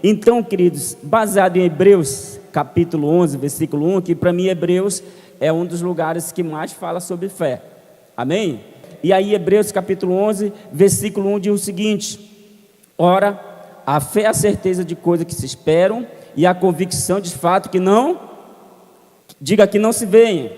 Então, queridos, baseado em Hebreus, capítulo 11, versículo 1, que para mim Hebreus é um dos lugares que mais fala sobre fé. Amém? E aí Hebreus capítulo 11, versículo 1 diz o seguinte: ora, a fé é a certeza de coisas que se esperam e a convicção de fato que não, diga que não se veem.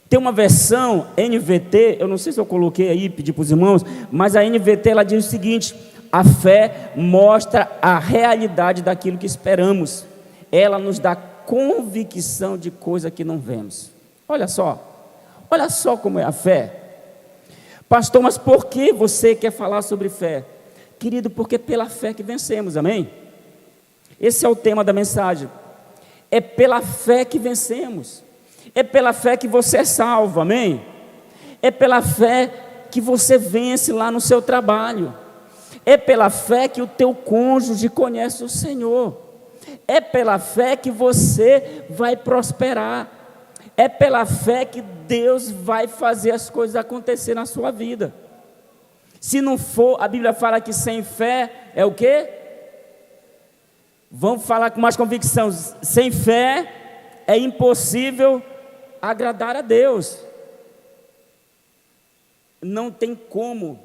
Tem uma versão NVT, eu não sei se eu coloquei aí, pedi para os irmãos, mas a NVT ela diz o seguinte: a fé mostra a realidade daquilo que esperamos, ela nos dá convicção de coisa que não vemos. Olha só como é a fé. Pastor, mas por que você quer falar sobre fé? Querido, porque é pela fé que vencemos, amém? Esse é o tema da mensagem. É pela fé que vencemos. É pela fé que você é salvo, amém? É pela fé que você vence lá no seu trabalho. É pela fé que o teu cônjuge conhece o Senhor. É pela fé que você vai prosperar. É pela fé que Deus vai fazer as coisas acontecer na sua vida. Se não for, a Bíblia fala que sem fé é o quê? Vamos falar com mais convicção. Sem fé é impossível agradar a Deus. Não tem como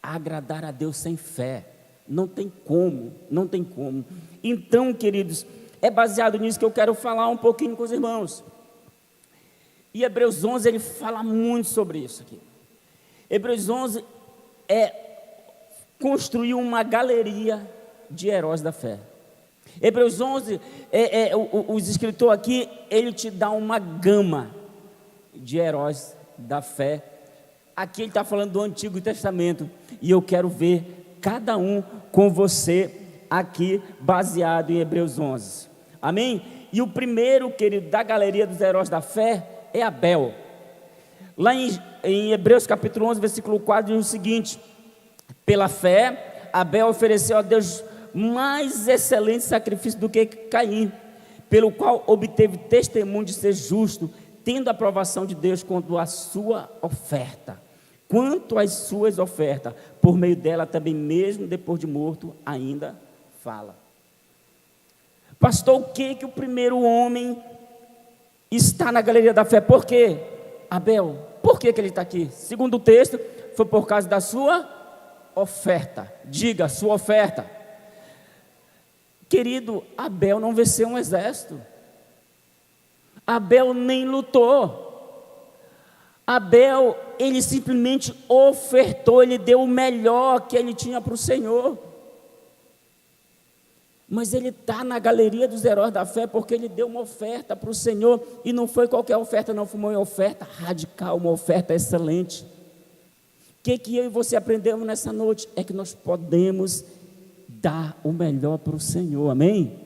agradar a Deus sem fé. Não tem como. Então, queridos, é baseado nisso que eu quero falar um pouquinho com os irmãos. E Hebreus 11, ele fala muito sobre isso aqui. Hebreus 11 construiu uma galeria de heróis da fé. Hebreus 11, os escritores aqui, ele te dá uma gama de heróis da fé. Aqui ele está falando do Antigo Testamento, e eu quero ver cada um com você aqui, baseado em Hebreus 11, amém? E o primeiro, querido, da galeria dos heróis da fé é Abel. Lá em Hebreus capítulo 11, versículo 4, diz o seguinte: pela fé, Abel ofereceu a Deus mais excelente sacrifício do que Caim, pelo qual obteve testemunho de ser justo, tendo a aprovação de Deus quanto à sua oferta. Quanto às suas ofertas, por meio dela também mesmo depois de morto, ainda fala. Pastor, o que o primeiro homem está na galeria da fé? Por quê? Abel, por que ele está aqui? Segundo o texto, foi por causa da sua oferta. Diga, sua oferta. Querido, Abel não venceu um exército. Abel nem lutou. Abel, ele simplesmente ofertou, ele deu o melhor que ele tinha para o Senhor. Mas ele está na galeria dos heróis da fé porque ele deu uma oferta para o Senhor, e não foi qualquer oferta, não, foi uma oferta radical, uma oferta excelente. O que eu e você aprendemos nessa noite? É que nós podemos dar o melhor para o Senhor, amém?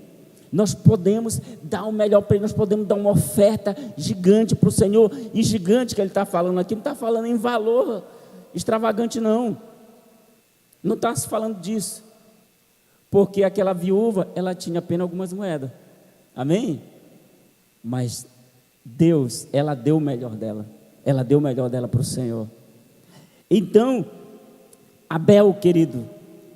Nós podemos dar o melhor para Ele, nós podemos dar uma oferta gigante para o Senhor. E gigante que Ele está falando aqui, não está falando em valor extravagante, não está se falando disso, porque aquela viúva, ela tinha apenas algumas moedas, amém? Mas Deus, ela deu o melhor dela para o Senhor. Então, Abel, querido,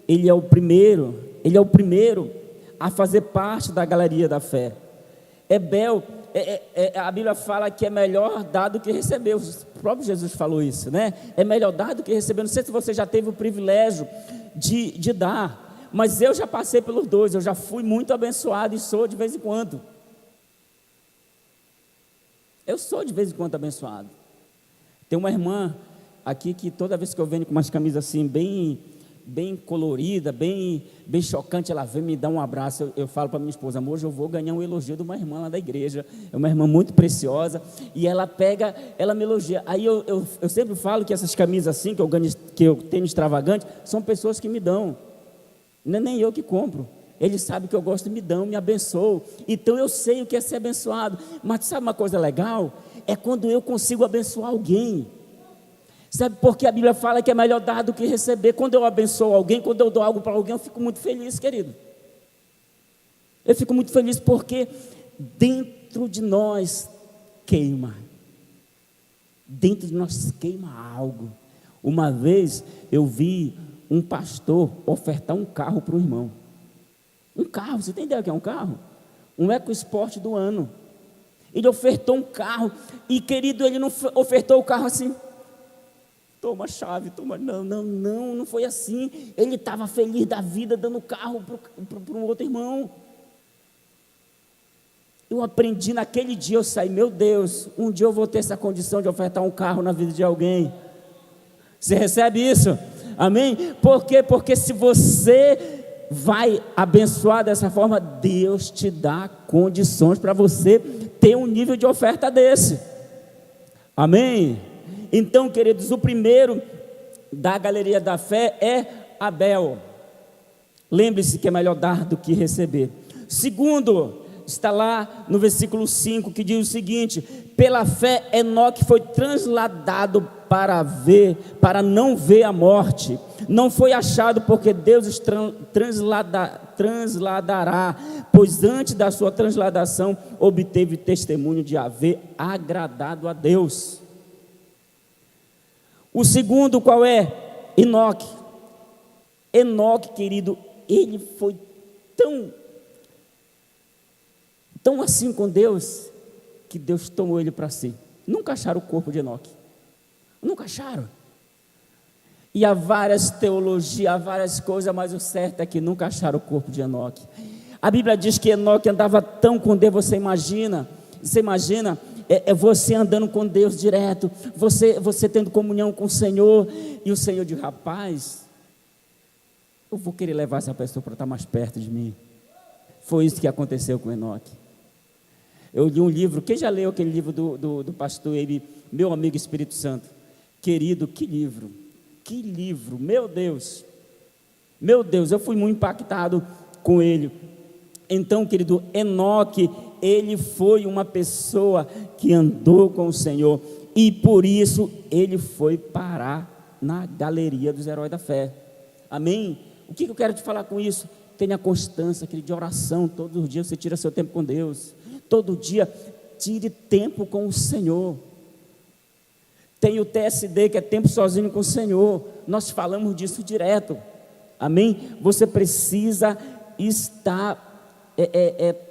ele é o primeiro a fazer parte da galeria da fé. Abel, a Bíblia fala que é melhor dar do que receber. O próprio Jesus falou isso, né? É melhor dar do que receber. Não sei se você já teve o privilégio de dar, mas eu já passei pelos dois. Eu já fui muito abençoado e sou de vez em quando. Eu sou de vez em quando abençoado. Tem uma irmã aqui que toda vez que eu venho com umas camisas assim bem colorida, bem chocante, ela vem me dar um abraço. Eu falo para minha esposa: amor, hoje eu vou ganhar um elogio de uma irmã lá da igreja. É uma irmã muito preciosa, e ela me elogia. Aí eu sempre falo que essas camisas assim que eu tenho extravagante, são pessoas que me dão, não é nem eu que compro. Eles sabem que eu gosto e me dão, me abençoam. Então eu sei o que é ser abençoado. Mas sabe uma coisa legal? É quando eu consigo abençoar alguém. Sabe por que a Bíblia fala que é melhor dar do que receber? Quando eu abençoo alguém, quando eu dou algo para alguém, eu fico muito feliz, querido. Eu fico muito feliz porque dentro de nós queima. Dentro de nós queima algo. Uma vez eu vi um pastor ofertar um carro para o irmão. Um carro, você tem ideia do que é um carro? Um EcoSport do ano. Ele ofertou um carro, e querido, ele não ofertou o carro assim, toma a chave, toma, não foi assim. Ele estava feliz da vida, dando o carro para um outro irmão. Eu aprendi naquele dia, eu saí, meu Deus, um dia eu vou ter essa condição de ofertar um carro na vida de alguém. Você recebe isso? Amém? Por quê? Porque se você vai abençoar dessa forma, Deus te dá condições para você ter um nível de oferta desse. Amém? Então, queridos, o primeiro da galeria da fé é Abel. Lembre-se que é melhor dar do que receber. Segundo, está lá no versículo 5, que diz o seguinte: pela fé Enoque foi transladado para não ver a morte. Não foi achado, porque Deus transladará, pois antes da sua transladação obteve testemunho de haver agradado a Deus. O segundo qual é? Enoque. Enoque, querido, ele foi tão assim com Deus, que Deus tomou ele para si. Nunca acharam o corpo de Enoque. Nunca acharam. E há várias teologias, há várias coisas, mas o certo é que nunca acharam o corpo de Enoque. A Bíblia diz que Enoque andava tão com Deus, você imagina você andando com Deus direto, você tendo comunhão com o Senhor, e o Senhor diz: rapaz, eu vou querer levar essa pessoa para estar mais perto de mim. Foi isso que aconteceu com Enoque. Eu li um livro, quem já leu aquele livro do pastor ele, meu amigo Espírito Santo? Querido, que livro, meu Deus, eu fui muito impactado com ele. Então, querido, Enoque, ele foi uma pessoa que andou com o Senhor, e por isso ele foi parar na galeria dos heróis da fé. Amém? O que eu quero te falar com isso? Tenha constância, querido, de oração. Todos os dias você tira seu tempo com Deus. Todo dia tire tempo com o Senhor. Tem o TSD, que é tempo sozinho com o Senhor. Nós falamos disso direto. Amém? Você precisa estar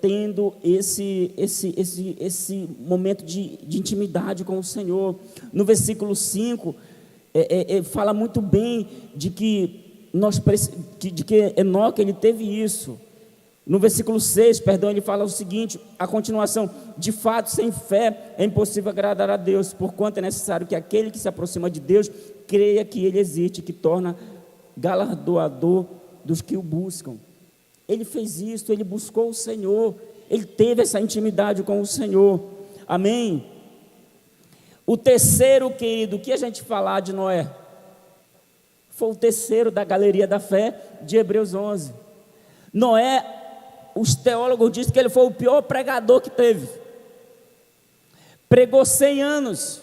tendo esse momento de intimidade com o Senhor. No versículo 5, fala muito bem de que Enoque ele teve isso. No versículo 6, ele fala o seguinte, a continuação: de fato, sem fé é impossível agradar a Deus, porquanto é necessário que aquele que se aproxima de Deus creia que Ele existe, que torna galardoador dos que o buscam. Ele fez isso, ele buscou o Senhor, ele teve essa intimidade com o Senhor. Amém? O terceiro, querido, o que a gente falar de Noé? Foi o terceiro da galeria da fé de Hebreus 11. Noé, os teólogos dizem que ele foi o pior pregador que teve. Pregou 100 anos.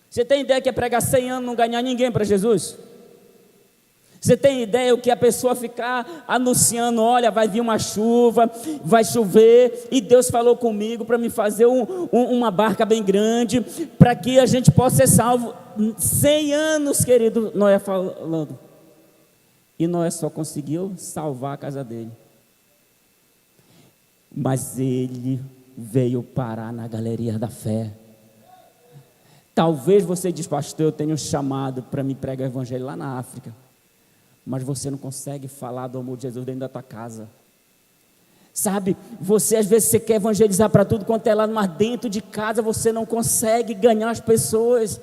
Você tem ideia que é pregar 100 anos e não ganhar ninguém para Jesus? Você tem ideia o que a pessoa ficar anunciando: olha, vai vir uma chuva, vai chover, e Deus falou comigo para me fazer uma barca bem grande, para que a gente possa ser salvo. 100 anos, querido, Noé falando. E Noé só conseguiu salvar a casa dele. Mas ele veio parar na galeria da fé. Talvez você diz: pastor, eu tenho um chamado para me pregar o evangelho lá na África, mas você não consegue falar do amor de Jesus dentro da tua casa. Sabe, às vezes você quer evangelizar para tudo quanto é lado, mas dentro de casa você não consegue ganhar as pessoas.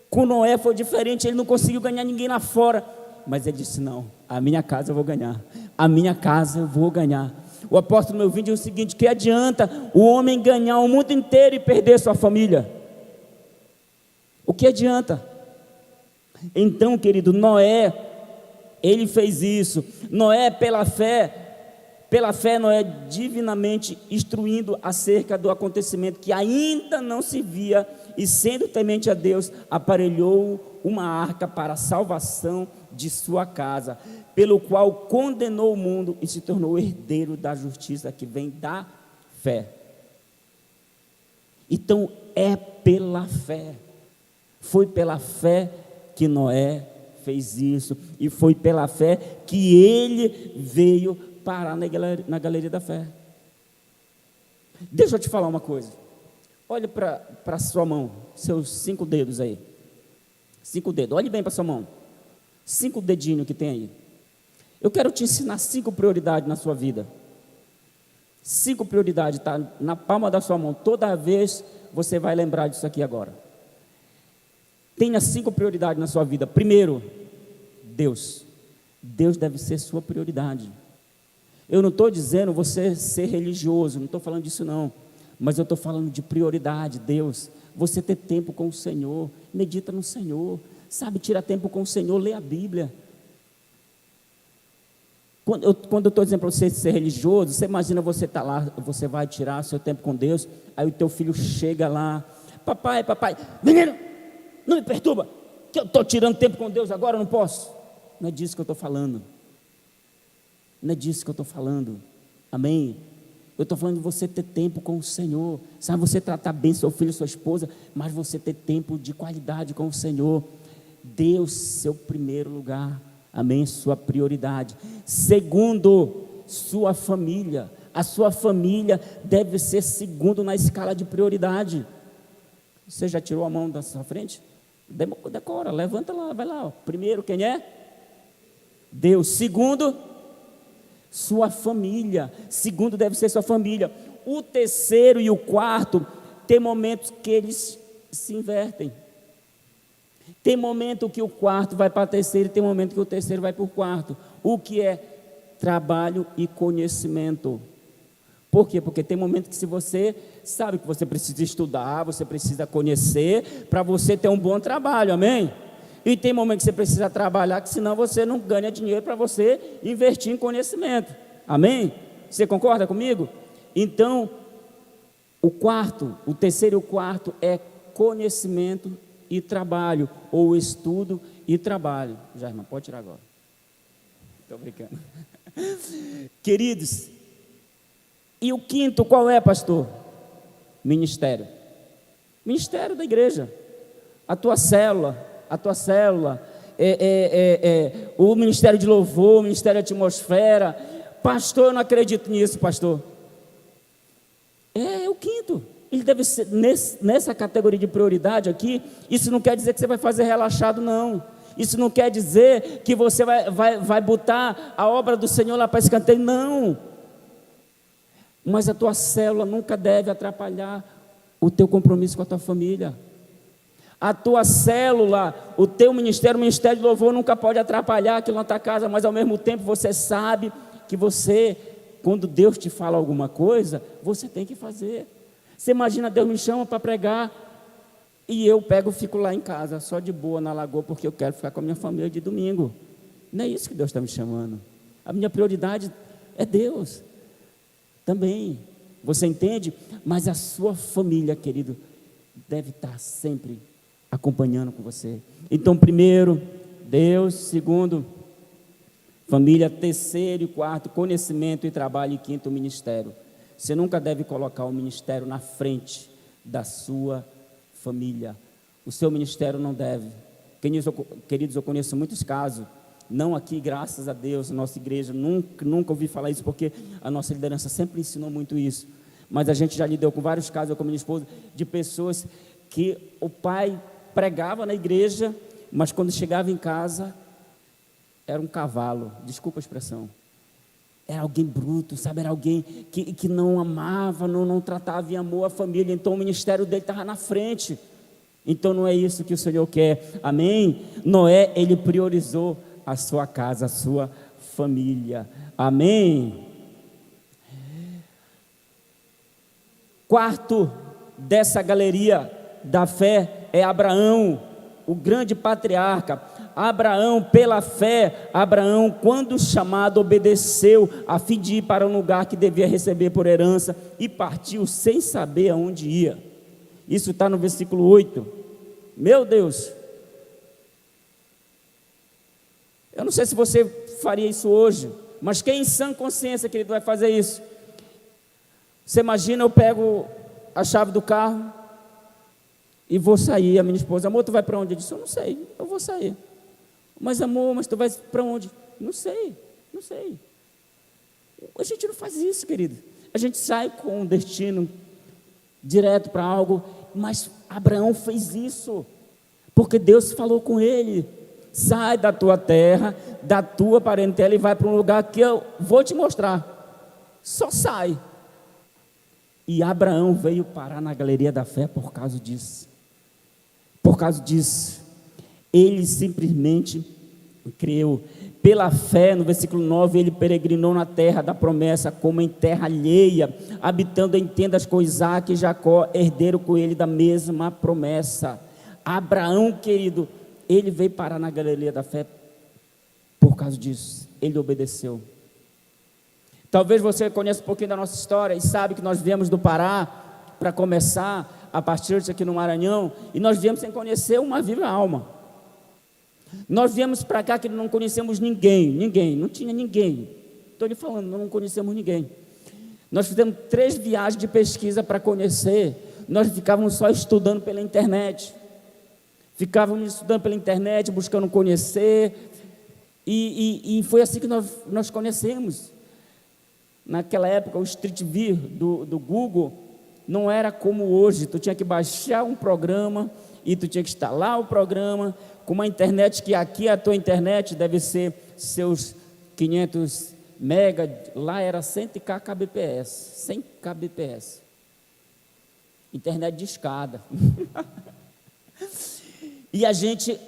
Com Noé foi diferente, ele não conseguiu ganhar ninguém lá fora, mas ele disse: não, a minha casa eu vou ganhar, a minha casa eu vou ganhar. O apóstolo meu vídeo diz o seguinte: que adianta o homem ganhar o mundo inteiro e perder sua família? O que adianta? Então, querido, Noé, ele fez isso. Noé, pela fé, Noé divinamente instruindo acerca do acontecimento que ainda não se via, e sendo temente a Deus, aparelhou uma arca para a salvação de sua casa, pelo qual condenou o mundo e se tornou herdeiro da justiça que vem da fé. Então é pela fé, foi pela fé que Noé fez isso, e foi pela fé que ele veio parar na galeria da fé. Deixa eu te falar uma coisa. Olha para a sua mão, seus 5 dedos aí. 5 dedos, olhe bem para a sua mão. 5 dedinhos que tem aí. Eu quero te ensinar 5 prioridades na sua vida. 5 prioridades, está na palma da sua mão. Toda vez você vai lembrar disso aqui agora. Tenha 5 prioridades na sua vida. Primeiro, Deus. Deus deve ser sua prioridade. Eu não estou dizendo você ser religioso, não estou falando disso não. Mas eu estou falando de prioridade, Deus. Você ter tempo com o Senhor, medita no Senhor, sabe, tira tempo com o Senhor, lê a Bíblia. Quando eu estou dizendo para você ser religioso, você imagina você estar lá, você vai tirar seu tempo com Deus, aí o teu filho chega lá, papai, menino, não me perturba, que eu estou tirando tempo com Deus agora, eu não posso. Não é disso que eu estou falando. Não é disso que eu estou falando. Amém? Eu estou falando de você ter tempo com o Senhor, sabe, você tratar bem seu filho, sua esposa, mas você ter tempo de qualidade com o Senhor. Deus, seu primeiro lugar, amém, sua prioridade. Segundo, sua família. A sua família deve ser segundo na escala de prioridade. Você já tirou a mão da sua frente? Decora, levanta lá, vai lá. Ó. Primeiro, quem é? Deus. Segundo, sua família. Segundo deve ser sua família. O terceiro e o quarto, tem momentos que eles se invertem. Tem momento que o quarto vai para o terceiro e tem momento que o terceiro vai para o quarto. O que é trabalho e conhecimento. Por quê? Porque tem momento que se você sabe que você precisa estudar, você precisa conhecer, para você ter um bom trabalho, amém? E tem momento que você precisa trabalhar, que senão você não ganha dinheiro para você investir em conhecimento, amém? Você concorda comigo? Então, o terceiro e o quarto é conhecimento e trabalho, ou estudo e trabalho. Já, irmã, pode tirar agora. Estou brincando. Queridos, e o quinto qual é, pastor? Ministério. Ministério da igreja. A tua célula, o ministério de louvor, o ministério de atmosfera. Pastor, eu não acredito nisso, pastor. É o quinto. Ele deve ser nessa categoria de prioridade aqui. Isso não quer dizer que você vai fazer relaxado, não. Isso não quer dizer que você vai botar a obra do Senhor lá para escanteio, não. Mas a tua célula nunca deve atrapalhar o teu compromisso com a tua família. A tua célula, o teu ministério, o ministério de louvor nunca pode atrapalhar aquilo na tua casa, mas ao mesmo tempo você sabe que você, quando Deus te fala alguma coisa, você tem que fazer. Você imagina, Deus me chama para pregar e eu fico lá em casa, só de boa na lagoa, porque eu quero ficar com a minha família de domingo. Não é isso que Deus está me chamando. A minha prioridade é Deus também, você entende? Mas a sua família, querido, deve estar sempre acompanhando com você. Então, primeiro, Deus. Segundo, família. Terceiro e quarto, conhecimento e trabalho. E quinto, ministério. Você nunca deve colocar o ministério na frente da sua família. O seu ministério não deve. Queridos, eu conheço muitos casos, não aqui, graças a Deus, nossa igreja, nunca ouvi falar isso, porque a nossa liderança sempre ensinou muito isso, mas a gente já lidou com vários casos, eu com minha esposa, de pessoas que o pai pregava na igreja, mas quando chegava em casa, era um cavalo, desculpa a expressão, era alguém bruto, sabe, era alguém que não amava, não tratava em amor a família, então o ministério dele estava na frente. Então não é isso que o Senhor quer, amém? Noé, ele priorizou a sua casa, a sua família, amém? Quarto dessa galeria da fé é Abraão, o grande patriarca. Abraão, pela fé, Abraão, quando chamado, obedeceu a fim de ir para um lugar que devia receber por herança e partiu sem saber aonde ia. Isso está no versículo 8. Meu Deus, eu não sei se você faria isso hoje, mas quem em sã consciência, querido, vai fazer isso? Você imagina, eu pego a chave do carro e vou sair. A minha esposa, amor, tu vai para onde? Eu disse, eu não sei, eu vou sair. Mas amor, mas tu vai para onde? Não sei. gente não faz isso, querido. A gente sai com um destino direto para algo, mas Abraão fez isso, porque Deus falou com ele: sai da tua terra, da tua parentela e vai para um lugar que eu vou te mostrar. Só sai. E Abraão veio parar na galeria da fé por causa disso. Por causa disso, ele simplesmente creu. Pela fé, no versículo 9, ele peregrinou na terra da promessa, como em terra alheia, habitando em tendas com Isaque e Jacó, herdeiro com ele da mesma promessa. Abraão, querido, ele veio parar na galeria da fé por causa disso. Ele obedeceu. Talvez você conheça um pouquinho da nossa história e sabe que nós viemos do Pará para começar a partir disso aqui no Maranhão, e nós viemos sem conhecer uma viva alma. Nós viemos para cá que não conhecemos ninguém, não tinha ninguém. Estou lhe falando, nós não conhecemos ninguém. Nós fizemos 3 viagens de pesquisa para conhecer. Nós ficávamos só estudando pela internet. Ficávamos estudando pela internet, buscando conhecer. E foi assim que nós conhecemos. Naquela época, o Street View do Google não era como hoje. Tu tinha que baixar um programa e tu tinha que instalar o programa. Com uma internet que aqui a tua internet deve ser seus 500 mega, lá era 100 kbps, 100 kbps. Internet de escada. E a gente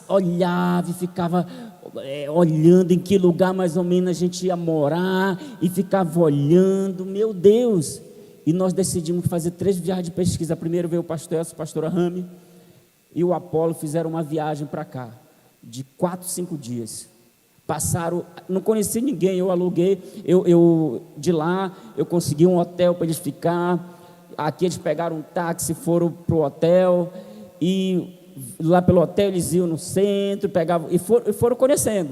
olhava e ficava olhando em que lugar mais ou menos a gente ia morar, e ficava olhando, meu Deus. E nós decidimos fazer 3 viagens de pesquisa. Primeiro veio o pastor Elcio, a pastora Rami e o Apolo, fizeram uma viagem para cá, de 4, 5 dias. Passaram, não conheci ninguém, eu aluguei, de lá, eu consegui um hotel para eles ficar. Aqui eles pegaram um táxi, foram para o hotel, e lá pelo hotel eles iam no centro, pegavam, e foram conhecendo.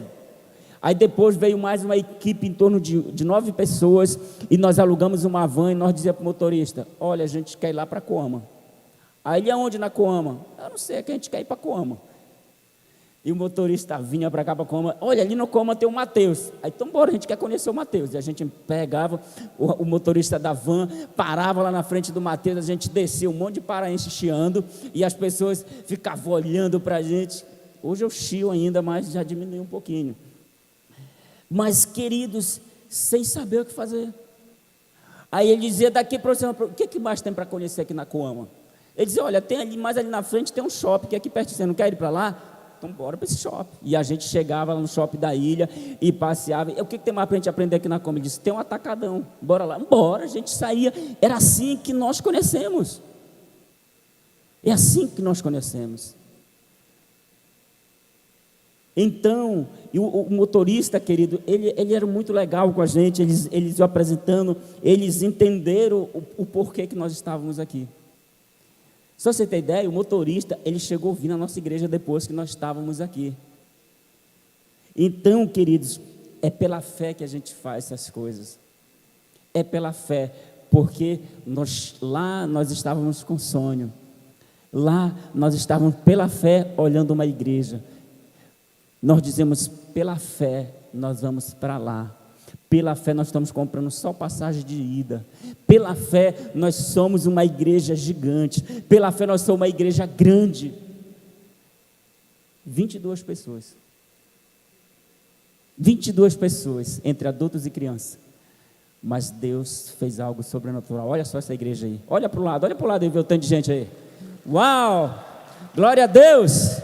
Aí depois veio mais uma equipe em torno de 9 pessoas, e nós alugamos uma van, e nós dizíamos para o motorista: olha, a gente quer ir lá para Coama. Aí ele: aonde na Coama? Eu não sei, é que a gente quer ir para Coama. E o motorista vinha para cá para Coama: olha, ali no Coama tem o Mateus. Aí então bora, a gente quer conhecer o Mateus. E a gente pegava o motorista da van, parava lá na frente do Mateus, a gente descia, um monte de paraense chiando, e as pessoas ficavam olhando para a gente. Hoje eu chio ainda, mas já diminuiu um pouquinho. Mas, queridos, sem saber o que fazer. Aí ele dizia: daqui para o que mais tem para conhecer aqui na Coama? Ele dizia: olha, tem ali, mais ali na frente tem um shopping, que é aqui perto, você não quer ir para lá? Então bora para esse shopping. E a gente chegava lá no shopping da ilha e passeava. E o que tem mais para a gente aprender aqui na Coama? Ele disse: tem um atacadão, bora lá. Bora, a gente saía. Era assim que nós conhecemos. É assim que nós conhecemos. Então, o motorista, querido, ele era muito legal com a gente, eles iam apresentando, eles entenderam o porquê que nós estávamos aqui. Só você ter ideia, o motorista, ele chegou a vir na nossa igreja depois que nós estávamos aqui. Então, queridos, é pela fé que a gente faz essas coisas. É pela fé, porque lá nós estávamos com sonho. Lá nós estávamos pela fé olhando uma igreja. Nós dizemos: pela fé nós vamos para lá. Pela fé nós estamos comprando só passagem de ida. Pela fé nós somos uma igreja gigante. Pela fé nós somos uma igreja grande. 22 pessoas. 22 pessoas, entre adultos e crianças. Mas Deus fez algo sobrenatural. Olha só essa igreja aí. Olha para o lado e vê o tanto de gente aí. Uau! Glória a Deus!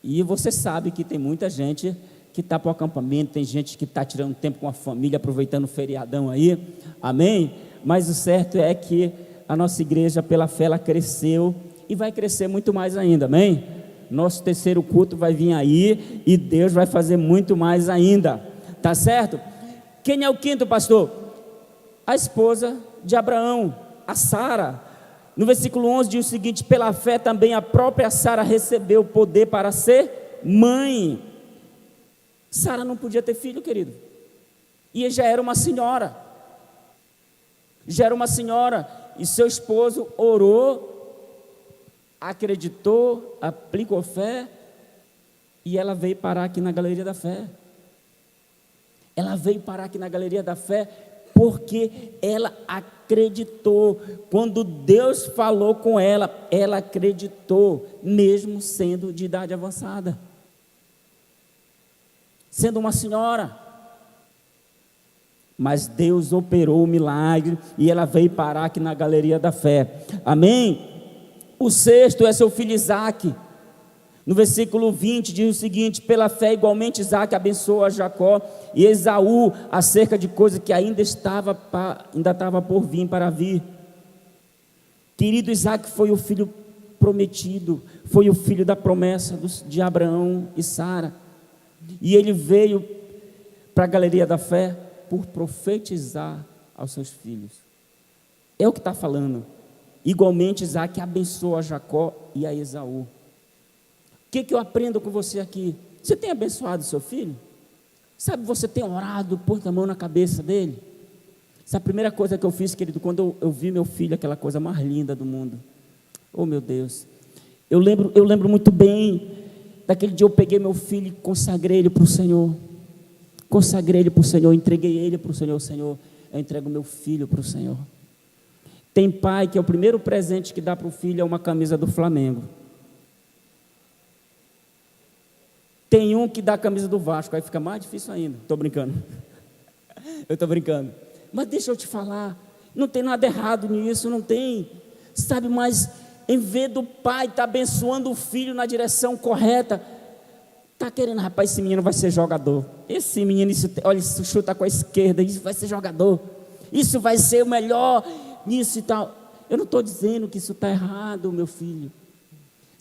E você sabe que tem muita gente que está para o acampamento, tem gente que está tirando tempo com a família, aproveitando o feriadão aí, amém? Mas o certo é que a nossa igreja, pela fé, ela cresceu e vai crescer muito mais ainda, amém? Nosso terceiro culto vai vir aí e Deus vai fazer muito mais ainda, tá certo? Quem é o quinto, pastor? A esposa de Abraão, a Sara. No versículo 11 diz o seguinte: pela fé também a própria Sara recebeu poder para ser mãe. Sara não podia ter filho, querido, e já era uma senhora, e seu esposo orou, acreditou, aplicou fé, e ela veio parar aqui na galeria da fé. Ela veio parar aqui na Galeria da Fé porque ela acreditou. Quando Deus falou com ela, ela acreditou, mesmo sendo de idade avançada, sendo uma senhora. Mas Deus operou o milagre e ela veio parar aqui na Galeria da Fé. Amém? O sexto é seu filho Isaque. No versículo 20 diz o seguinte: pela fé igualmente Isaque abençoou a Jacó e Esaú acerca de coisa que ainda estava por vir para vir. Querido, Isaque foi o filho prometido, foi o filho da promessa de Abraão e Sara, e ele veio para a Galeria da Fé por profetizar aos seus filhos. É o que está falando. Igualmente Isaque abençoou a Jacó e a Esaú. O que eu aprendo com você aqui? Você tem abençoado seu filho? Sabe, você tem orado, posto a mão na cabeça dele? Essa é a primeira coisa que eu fiz, querido, quando eu vi meu filho, aquela coisa mais linda do mundo. Oh, meu Deus. Eu lembro muito bem daquele dia eu peguei meu filho e consagrei ele para o Senhor. Consagrei ele para o Senhor, entreguei ele para o Senhor. Senhor, eu entrego meu filho para o Senhor. Tem pai que é o primeiro presente que dá para o filho é uma camisa do Flamengo. Tem um que dá a camisa do Vasco, aí fica mais difícil ainda. Estou brincando. Eu estou brincando. Mas deixa eu te falar, não tem nada errado nisso, não tem. Sabe, mas em vez do pai estar abençoando o filho na direção correta, está querendo, rapaz, esse menino vai ser jogador. Esse menino, olha, isso chuta com a esquerda, isso vai ser jogador. Isso vai ser o melhor, nisso e tal. Eu não estou dizendo que isso está errado, meu filho.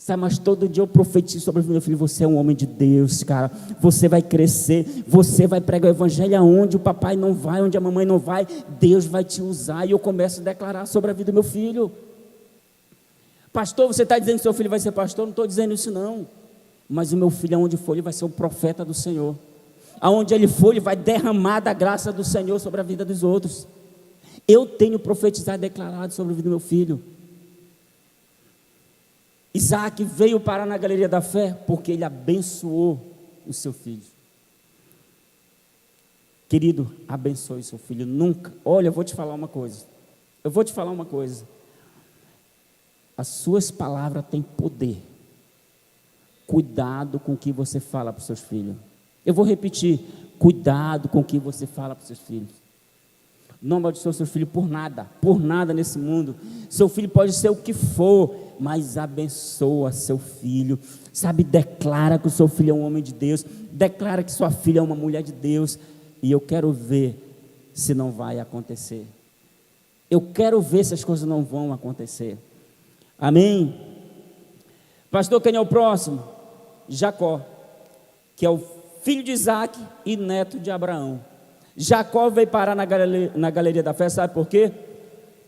Sabe, mas todo dia eu profetizo sobre o meu filho: você é um homem de Deus, cara, você vai crescer, você vai pregar o evangelho aonde o papai não vai, onde a mamãe não vai, Deus vai te usar. E eu começo a declarar sobre a vida do meu filho. Pastor, você está dizendo que seu filho vai ser pastor? Não estou dizendo isso não, mas o meu filho, aonde for, ele vai ser o profeta do Senhor. Aonde ele for, ele vai derramar da graça do Senhor sobre a vida dos outros. Eu tenho profetizado e declarado sobre a vida do meu filho. Isaque veio parar na Galeria da Fé porque ele abençoou o seu filho. Querido, abençoe o seu filho. Nunca, olha, eu vou te falar uma coisa. As suas palavras têm poder. Cuidado com o que você fala para os seus filhos. Eu vou repetir: cuidado com o que você fala para os seus filhos. Não amaldiçoe seu filho por nada nesse mundo. Seu filho pode ser o que for, mas abençoa seu filho. Sabe, declara que o seu filho é um homem de Deus, declara que sua filha é uma mulher de Deus, e eu quero ver se não vai acontecer. Eu quero ver se as coisas não vão acontecer. Amém? Pastor, quem é o próximo? Jacó, que é o filho de Isaque e neto de Abraão. Jacó veio parar na Galeria da Fé, sabe por quê?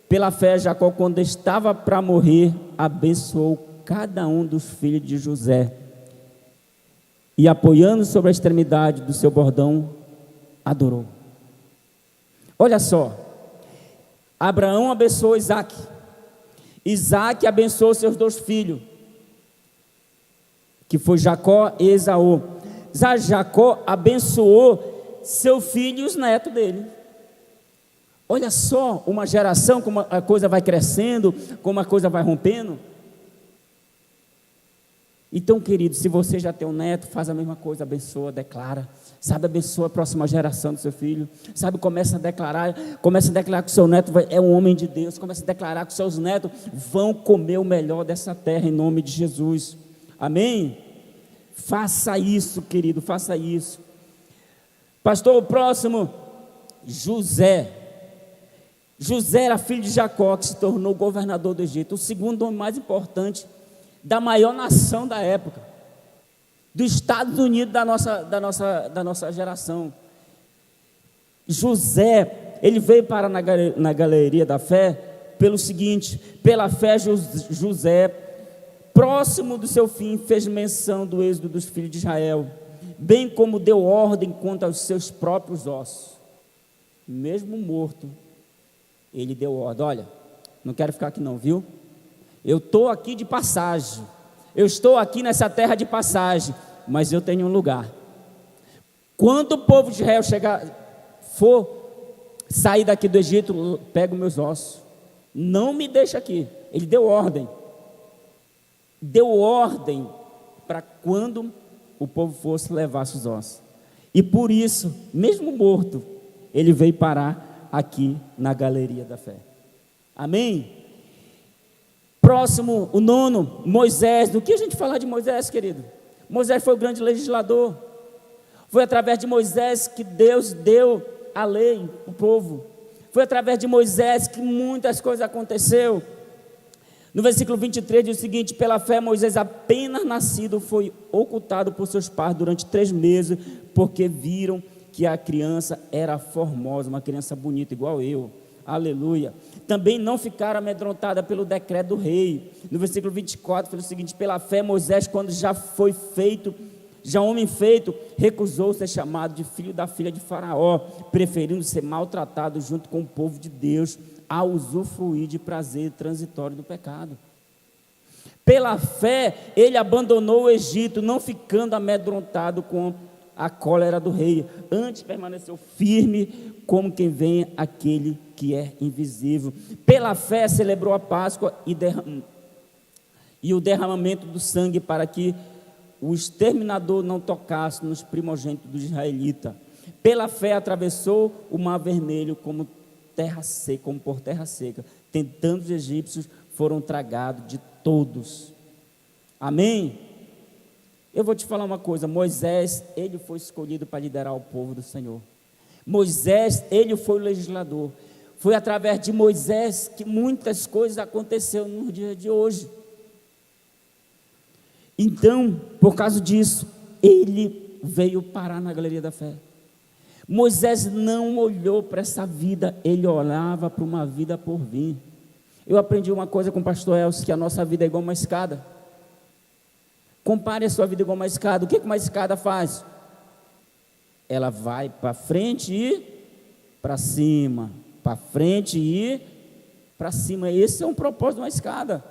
Pela fé, Jacó, quando estava para morrer, abençoou cada um dos filhos de José, e apoiando sobre a extremidade do seu bordão, adorou. Olha só, Abraão abençoou Isaque, Isaque abençoou seus dois filhos, que foi Jacó e Esaú. Jacó abençoou seu filho e os netos dele. Olha só, uma geração, como a coisa vai crescendo, como a coisa vai rompendo. Então, querido, se você já tem um neto, faz a mesma coisa, abençoa, declara. Sabe, abençoa a próxima geração do seu filho. Sabe, começa a declarar que o seu neto é um homem de Deus. Começa a declarar que os seus netos vão comer o melhor dessa terra, em nome de Jesus. Amém? Faça isso, querido, faça isso. Pastor, o próximo, José. José era filho de Jacó, que se tornou governador do Egito, o segundo homem mais importante da maior nação da época, dos Estados Unidos da nossa geração. José, ele veio parar na Galeria da Fé pelo seguinte: pela fé José, próximo do seu fim, fez menção do êxodo dos filhos de Israel, bem como deu ordem quanto aos seus próprios ossos. Mesmo morto, ele deu ordem: olha, não quero ficar aqui não, viu? Eu estou aqui de passagem, eu estou aqui nessa terra de passagem, mas eu tenho um lugar. Quando o povo de Israel chegar, for sair daqui do Egito, pega os meus ossos, não me deixa aqui. Ele deu ordem para quando o povo fosse levar os ossos, e por isso, mesmo morto, ele veio parar aqui na galeria da fé. Amém? Próximo, o 9, Moisés. Do que a gente falar de Moisés, querido? Moisés foi o grande legislador. Foi através de Moisés que Deus deu a lei ao povo. Foi através de Moisés que muitas coisas aconteceram. No versículo 23 diz o seguinte: pela fé Moisés, apenas nascido, foi ocultado por seus pais durante 3 meses, porque viram que a criança era formosa, uma criança bonita, igual eu. Aleluia. Também não ficaram amedrontadas pelo decreto do rei. No versículo 24 fala o seguinte: pela fé Moisés, quando já foi feito, já homem feito, recusou ser chamado de filho da filha de Faraó, preferindo ser maltratado junto com o povo de Deus, a usufruir de prazer transitório do pecado. Pela fé ele abandonou o Egito, não ficando amedrontado com a cólera do rei, antes permaneceu firme como quem vê aquele que é invisível. Pela fé celebrou a Páscoa e o derramamento do sangue, para que o exterminador não tocasse nos primogênitos dos israelitas. Pela fé atravessou o mar vermelho como por terra seca, tentando os egípcios, foram tragados de todos. Amém? Eu vou te falar uma coisa: Moisés, ele foi escolhido para liderar o povo do Senhor. Moisés, ele foi o legislador. Foi através de Moisés que muitas coisas aconteceram no dia de hoje. Então, por causa disso, ele veio parar na galeria da fé. Moisés não olhou para essa vida, ele olhava para uma vida por vir. Eu aprendi uma coisa com o pastor Elcio, que a nossa vida é igual uma escada. Compare a sua vida igual uma escada. O que uma escada faz? Ela vai para frente e para cima, para frente e para cima. Esse é um propósito de uma escada.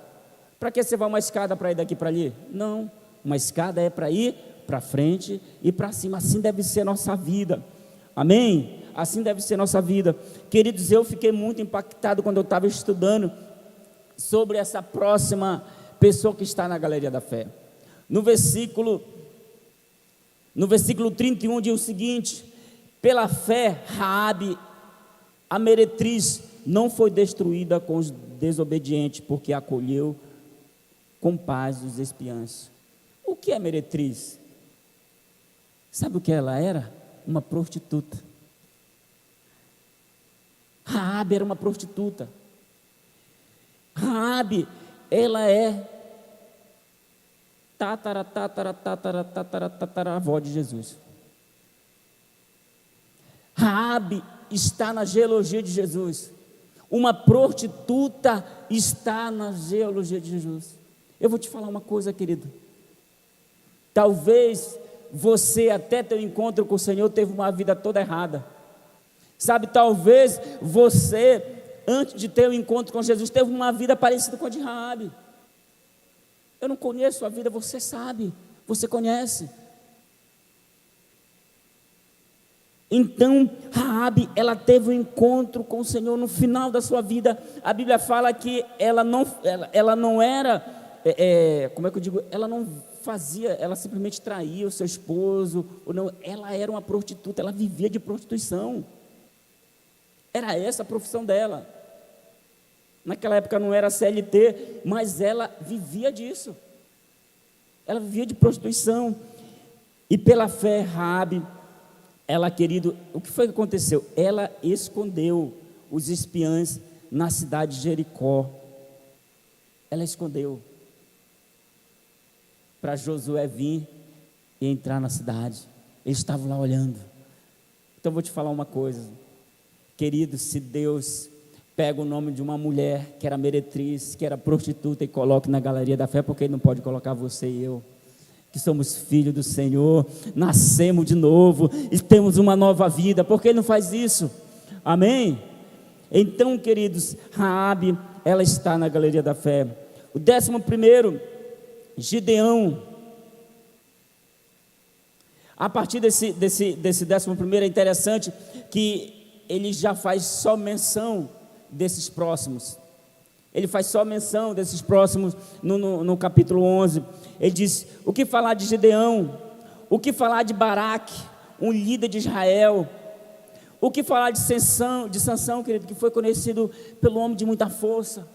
Para que você vai uma escada para ir daqui para ali? Não, uma escada é para ir para frente e para cima. Assim deve ser a nossa vida. Amém? Assim deve ser a nossa vida. Queridos, eu fiquei muito impactado quando eu estava estudando sobre essa próxima pessoa que está na galeria da fé. No versículo 31 diz o seguinte: pela fé Raabe, a meretriz, não foi destruída com os desobedientes, porque acolheu com paz os espiãs. O que é meretriz? Sabe o que ela era? Uma prostituta. Raabe era uma prostituta. Raabe, ela é tataravó de Jesus. Raabe está na genealogia de Jesus. Uma prostituta está na genealogia de Jesus. Eu vou te falar uma coisa, querido. Talvez você, até teu encontro com o Senhor, teve uma vida toda errada. Sabe, talvez você, antes de ter um encontro com Jesus, teve uma vida parecida com a de Raabe. Eu não conheço a vida, você sabe, você conhece. Então, Raabe, ela teve um encontro com o Senhor no final da sua vida. A Bíblia fala que ela não era, como é que eu digo? Ela não fazia, ela simplesmente traía o seu esposo, ou não, ela era uma prostituta, ela vivia de prostituição. Era essa a profissão dela. Naquela época não era CLT, mas ela vivia disso. Ela vivia de prostituição. E pela fé, Raabe, ela, querido, o que foi que aconteceu? Ela escondeu os espiãs na cidade de Jericó. Ela escondeu para Josué vir e entrar na cidade. Eles estavam lá olhando. Então eu vou te falar uma coisa, querido: se Deus pega o nome de uma mulher que era meretriz, que era prostituta, e coloca na galeria da fé, porque Ele não pode colocar você e eu, que somos filhos do Senhor, nascemos de novo e temos uma nova vida? Por que Ele não faz isso? Amém? Então, queridos, Raabe, ela está na galeria da fé. O 11º, Gideão. A partir desse 11º, é interessante que ele já faz só menção desses próximos. Ele faz só menção desses próximos no capítulo 11. Ele diz: o que falar de Gideão? O que falar de Baraque, um líder de Israel? O que falar de Sansão, querido, que foi conhecido pelo homem de muita força?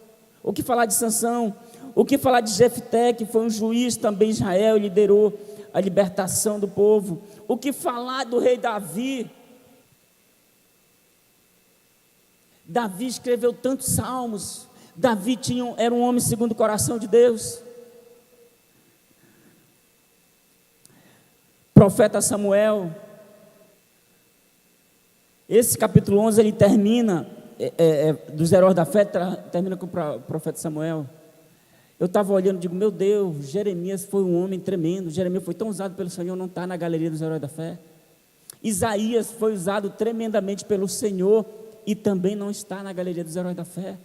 O que falar de Sansão? O que falar de Jefté, que foi um juiz também em Israel, liderou a libertação do povo? O que falar do rei Davi? Davi escreveu tantos salmos. Davi era um homem segundo o coração de Deus. Profeta Samuel. Esse capítulo 11, ele termina, dos heróis da fé, termina com o profeta Samuel. Eu estava olhando e digo: meu Deus, Jeremias foi um homem tremendo. Jeremias foi tão usado pelo Senhor, não está na galeria dos heróis da fé. Isaías foi usado tremendamente pelo Senhor e também não está na galeria dos heróis da fé.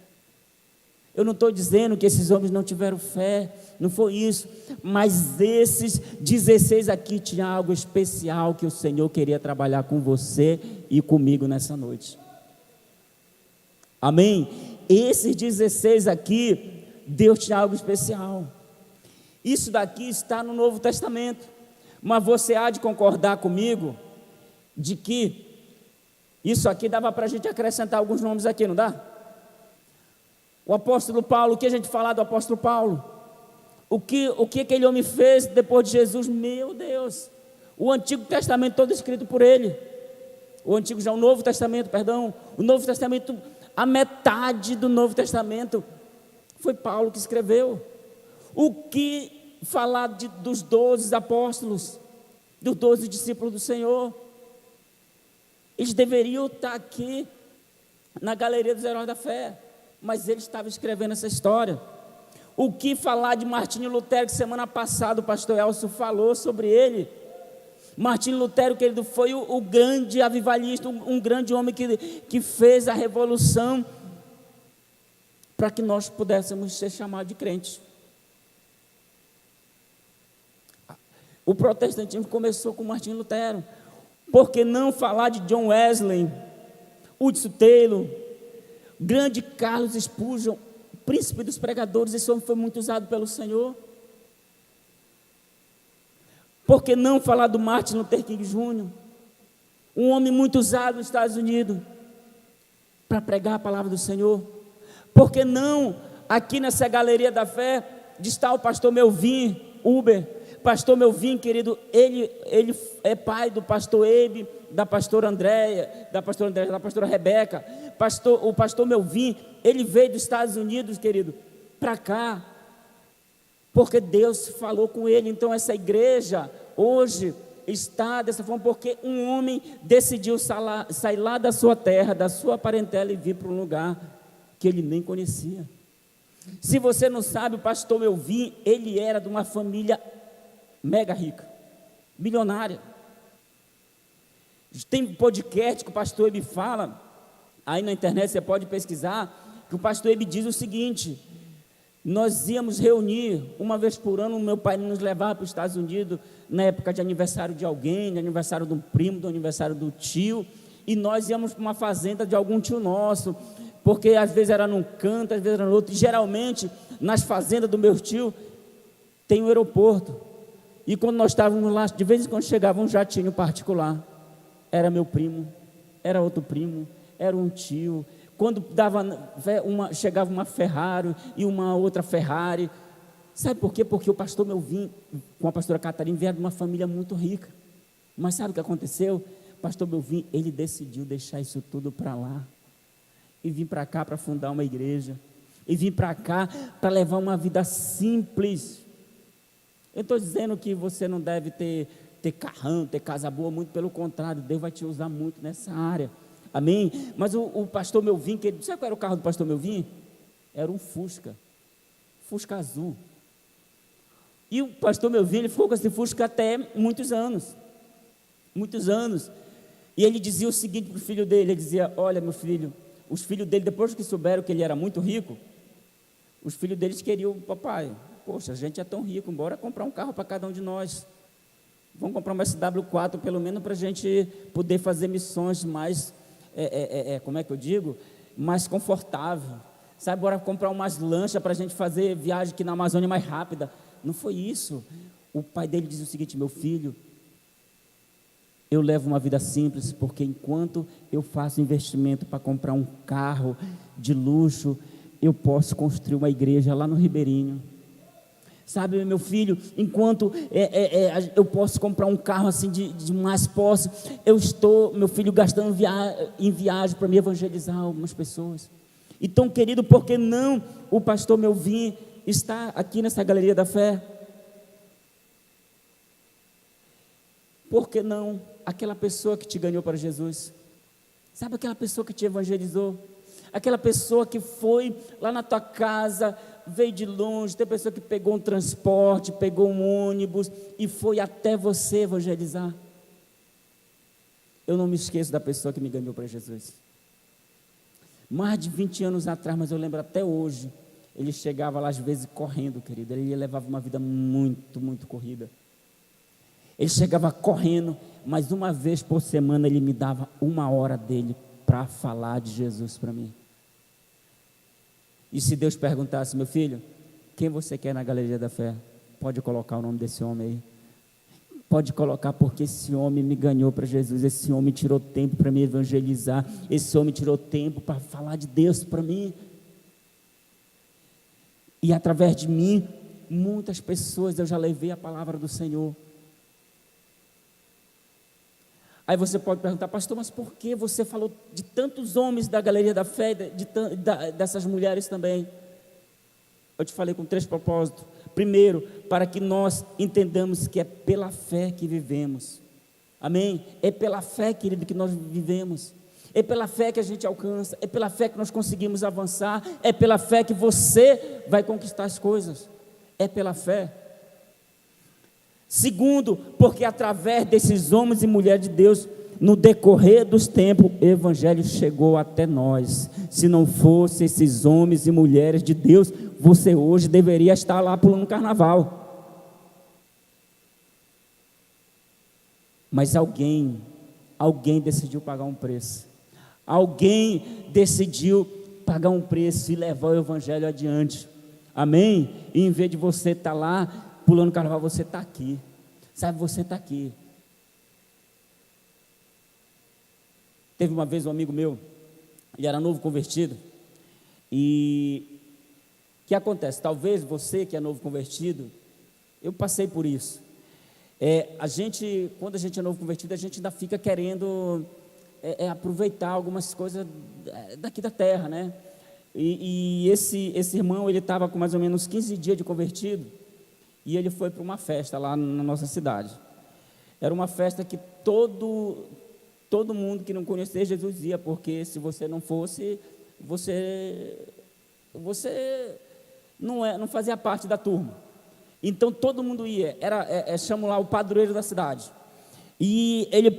Eu não estou dizendo que esses homens não tiveram fé, não foi isso, mas esses 16 aqui tinham algo especial que o Senhor queria trabalhar com você e comigo nessa noite. Amém? Esses 16 aqui, Deus tinha algo especial. Isso daqui está no Novo Testamento, mas você há de concordar comigo de que isso aqui dava para a gente acrescentar alguns nomes aqui, não dá? O apóstolo Paulo, o que a gente falar do apóstolo Paulo? O que aquele homem fez depois de Jesus? Meu Deus! O Antigo Testamento todo escrito por ele. O Novo Testamento, perdão. O Novo Testamento, a metade do Novo Testamento foi Paulo que escreveu. O que falar dos 12 apóstolos, dos 12 discípulos do Senhor? Eles deveriam estar aqui na galeria dos heróis da fé, mas ele estava escrevendo essa história. O que falar de Martinho Lutero, que semana passada o pastor Elcio falou sobre ele. Martinho Lutero, querido, foi o grande avivalista, um grande homem que fez a revolução para que nós pudéssemos ser chamados de crentes. O protestantismo começou com Martinho Lutero. Por que não falar de John Wesley, Hudson Taylor, grande Carlos Spurgeon, príncipe dos pregadores? Esse homem foi muito usado pelo Senhor. Por que não falar do Martin Luther King Jr., um homem muito usado nos Estados Unidos para pregar a palavra do Senhor? Por que não, aqui nessa galeria da fé, está o pastor Melvin Uber? Pastor Melvin, querido, ele é pai do pastor Ebe, da pastora Andréia, da pastora Rebeca. O pastor Melvin, ele veio dos Estados Unidos, querido, para cá, porque Deus falou com ele. Então essa igreja hoje está dessa forma porque um homem decidiu sair lá da sua terra, da sua parentela, e vir para um lugar que ele nem conhecia. Se você não sabe, o pastor Melvin, ele era de uma família mega rica, milionária. Tem podcast que o pastor Ebe fala, aí na internet você pode pesquisar, que o pastor Ebe diz o seguinte: nós íamos reunir uma vez por ano, o meu pai nos levava para os Estados Unidos, na época de aniversário de alguém, de aniversário de um primo, do aniversário do tio, e nós íamos para uma fazenda de algum tio nosso, porque às vezes era num canto, às vezes era no outro, e geralmente nas fazendas do meu tio tem um aeroporto. E quando nós estávamos lá, de vez em quando chegava um jatinho particular, era meu primo, era outro primo, era um tio. Quando chegava uma Ferrari e uma outra Ferrari. Sabe por quê? Porque o pastor Melvin, com a pastora Catarina, vieram de uma família muito rica. Mas sabe o que aconteceu? O pastor Melvin, ele decidiu deixar isso tudo para lá e vir para cá para fundar uma igreja, e vir para cá para levar uma vida simples. Eu estou dizendo que você não deve ter carrão, ter casa boa, muito pelo contrário, Deus vai te usar muito nessa área, amém? Mas o pastor Melvin, sabe qual era o carro do pastor Melvin? Era um Fusca azul. E o pastor Melvin, ele ficou com esse Fusca até muitos anos, e ele dizia o seguinte para o filho dele, ele dizia: olha, meu filho, os filhos dele, depois que souberam que ele era muito rico, os filhos deles queriam: papai, poxa, a gente é tão rico, bora comprar um carro para cada um de nós. Vamos comprar uma SW4, pelo menos para a gente poder fazer missões mais como é que eu digo? Mais confortável. Sabe, bora comprar umas lanchas para a gente fazer viagem aqui na Amazônia mais rápida. Não foi isso. O pai dele diz o seguinte: meu filho, eu levo uma vida simples, porque enquanto eu faço investimento para comprar um carro de luxo, eu posso construir uma igreja lá no Ribeirinho. Sabe, meu filho, enquanto eu posso comprar um carro assim de mais posse, eu estou, meu filho, gastando em viagem para me evangelizar algumas pessoas. Então, querido, por que não o pastor Melvin está aqui nessa galeria da fé? Por que não aquela pessoa que te ganhou para Jesus? Sabe, aquela pessoa que te evangelizou? Aquela pessoa que foi lá na tua casa, veio de longe, tem pessoa que pegou um transporte, pegou um ônibus e foi até você evangelizar. Eu não me esqueço da pessoa que me ganhou para Jesus. Mais de 20 anos atrás, mas eu lembro até hoje, ele chegava lá às vezes correndo, querido, ele levava uma vida muito, muito corrida. Ele chegava correndo, mas uma vez por semana ele me dava 1 hora dele para falar de Jesus para mim. E se Deus perguntasse: meu filho, quem você quer na galeria da fé? Pode colocar o nome desse homem aí. Pode colocar, porque esse homem me ganhou para Jesus. Esse homem tirou tempo para me evangelizar. Esse homem tirou tempo para falar de Deus para mim. E através de mim, muitas pessoas eu já levei a palavra do Senhor. Aí você pode perguntar: pastor, mas por que você falou de tantos homens da galeria da fé, dessas mulheres também? Eu te falei com 3 propósitos. Primeiro, para que nós entendamos que é pela fé que vivemos. Amém? É pela fé, querido, que nós vivemos. É pela fé que a gente alcança. É pela fé que nós conseguimos avançar. É pela fé que você vai conquistar as coisas. É pela fé. Segundo, porque através desses homens e mulheres de Deus, no decorrer dos tempos, o evangelho chegou até nós. Se não fosse esses homens e mulheres de Deus, você hoje deveria estar lá pulando carnaval. Mas alguém decidiu pagar um preço. Alguém decidiu pagar um preço e levar o evangelho adiante. Amém? E em vez de você estar lá pulando carnaval, você está aqui. Sabe, você está aqui. Teve uma vez um amigo meu, ele era novo convertido, e o que acontece? Talvez você que é novo convertido, eu passei por isso. Quando a gente é novo convertido, a gente ainda fica querendo aproveitar algumas coisas daqui da terra, né? E esse irmão, ele estava com mais ou menos 15 dias de convertido, e ele foi para uma festa lá na nossa cidade. Era uma festa que todo mundo que não conhecia Jesus ia, porque se você não fosse, você não fazia parte da turma. Então todo mundo ia, chamam lá o padroeiro da cidade. E ele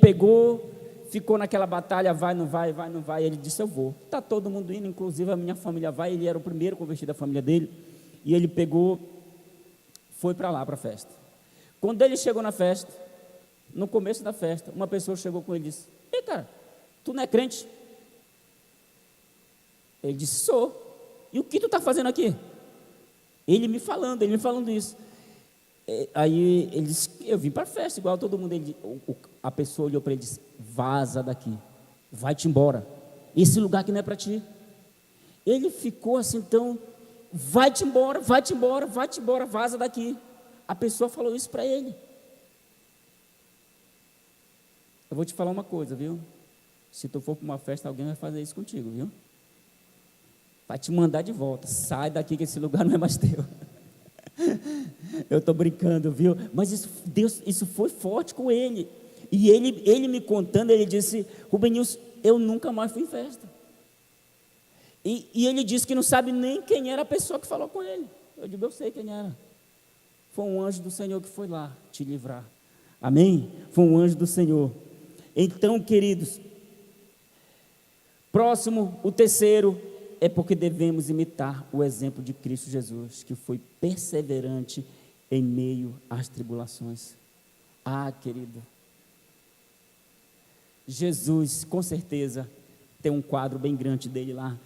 ficou naquela batalha, vai, não vai, vai, não vai. Ele disse: eu vou. Está todo mundo indo, inclusive a minha família vai. Ele era o primeiro convertido da família dele. E ele foi para lá, para a festa. Quando ele chegou na festa, no começo da festa, uma pessoa chegou com ele e disse: ei, cara, tu não é crente? Ele disse: sou. E o que tu está fazendo aqui? Ele me falando isso. Aí ele disse: eu vim para a festa igual todo mundo. A pessoa olhou para ele e disse: vaza daqui, vai-te embora, esse lugar aqui não é para ti. Ele ficou assim, então: vai-te embora, vai-te embora, vai-te embora, vaza daqui. A pessoa falou isso para ele. Eu vou te falar uma coisa, viu? Se tu for para uma festa, alguém vai fazer isso contigo, viu? Vai te mandar de volta. Sai daqui que esse lugar não é mais teu. Eu estou brincando, viu? Mas isso foi forte com ele. E ele me contando, ele disse: Rubenilson, eu nunca mais fui em festa. E ele disse que não sabe nem quem era a pessoa que falou com ele. Eu digo: eu sei quem era. Foi um anjo do Senhor que foi lá te livrar. Amém? Foi um anjo do Senhor. Então, queridos, próximo, o terceiro, é porque devemos imitar o exemplo de Cristo Jesus, que foi perseverante em meio às tribulações. Querido, Jesus, com certeza, tem um quadro bem grande dele lá,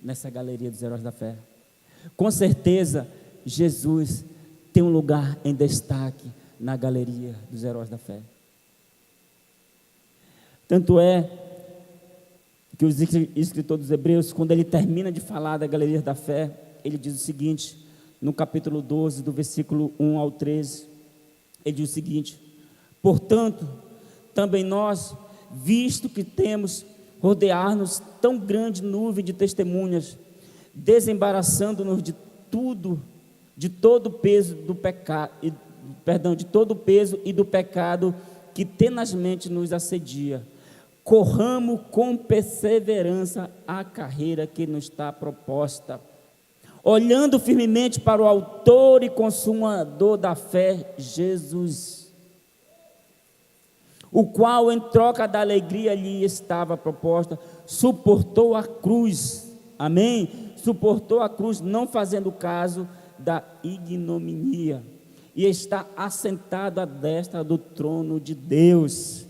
nessa galeria dos heróis da fé. Com certeza, Jesus tem um lugar em destaque na galeria dos heróis da fé. Tanto é que o escritor dos Hebreus, quando ele termina de falar da galeria da fé, ele diz o seguinte, no capítulo 12, do versículo 1 ao 13, ele diz o seguinte: portanto, também nós, visto que temos rodear-nos tão grande nuvem de testemunhas, desembaraçando-nos de todo o peso do pecado, de todo o peso e do pecado que tenazmente nos assedia, corramos com perseverança a carreira que nos está proposta, olhando firmemente para o autor e consumador da fé, Jesus, o qual, em troca da alegria lhe estava proposta, suportou a cruz, amém? Suportou a cruz, não fazendo caso da ignominia, e está assentado à destra do trono de Deus.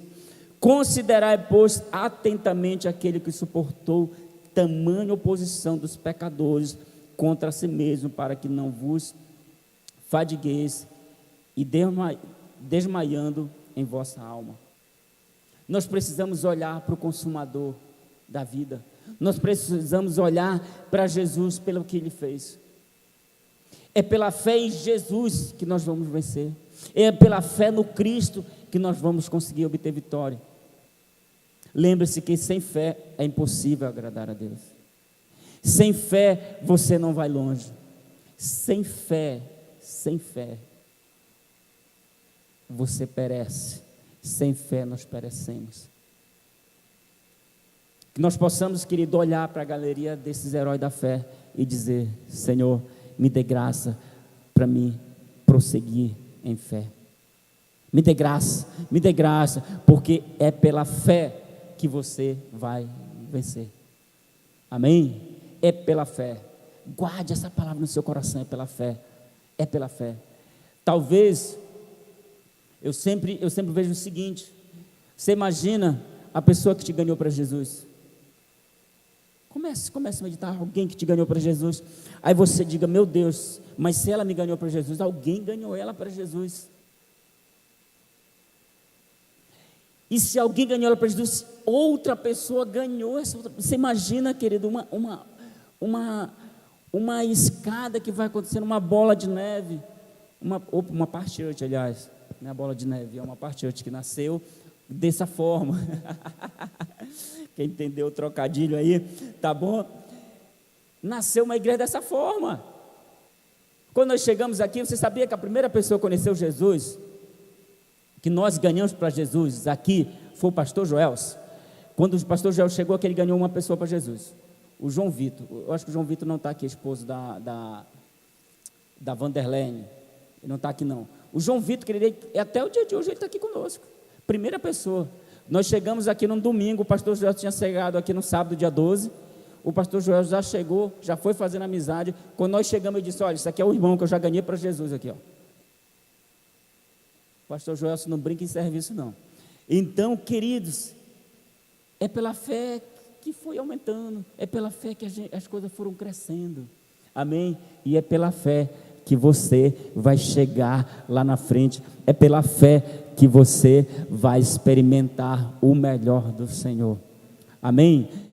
Considerai, pois, atentamente aquele que suportou tamanha oposição dos pecadores contra si mesmo, para que não vos fadigueis e desmaiando em vossa alma. Nós precisamos olhar para o consumador da vida. Nós precisamos olhar para Jesus pelo que Ele fez. É pela fé em Jesus que nós vamos vencer. É pela fé no Cristo que nós vamos conseguir obter vitória. Lembre-se que sem fé é impossível agradar a Deus. Sem fé você não vai longe. Sem fé, você perece. Sem fé nós perecemos. Que nós possamos, querido, olhar para a galeria desses heróis da fé e dizer: Senhor, me dê graça para mim prosseguir em fé. Me dê graça, porque é pela fé que você vai vencer. Amém? É pela fé. Guarde essa palavra no seu coração, é pela fé. É pela fé. Talvez, eu sempre vejo o seguinte: você imagina a pessoa que te ganhou para Jesus. Comece a meditar, alguém que te ganhou para Jesus. Aí você diga: meu Deus, mas se ela me ganhou para Jesus, alguém ganhou ela para Jesus. E se alguém ganhou ela para Jesus, outra pessoa ganhou essa outra. Você imagina, querido, uma escada que vai acontecendo, uma bola de neve, uma parteante, aliás, não é a bola de neve, é uma parteante que nasceu dessa forma. Quem entendeu o trocadilho aí, tá bom? Nasceu uma igreja dessa forma. Quando nós chegamos aqui, você sabia que a primeira pessoa que conheceu Jesus, que nós ganhamos para Jesus aqui, foi o pastor Joelson. Quando o pastor Joelson chegou aqui, ele ganhou uma pessoa para Jesus, o João Vitor. Eu acho que o João Vitor não está aqui, esposo da Vanderlene, ele não está aqui não. O João Vitor, querido, até o dia de hoje ele está aqui conosco, primeira pessoa. Nós chegamos aqui num domingo, o pastor Joelson tinha chegado aqui no sábado, dia 12, o pastor Joelson já chegou, já foi fazendo amizade. Quando nós chegamos, ele disse: olha, isso aqui é o irmão que eu já ganhei para Jesus aqui, ó. O pastor Joelson não brinca em serviço não. Então, queridos, é pela fé que foi aumentando, é pela fé que as coisas foram crescendo, amém? E é pela fé que você vai chegar lá na frente, é pela fé que você vai experimentar o melhor do Senhor, amém?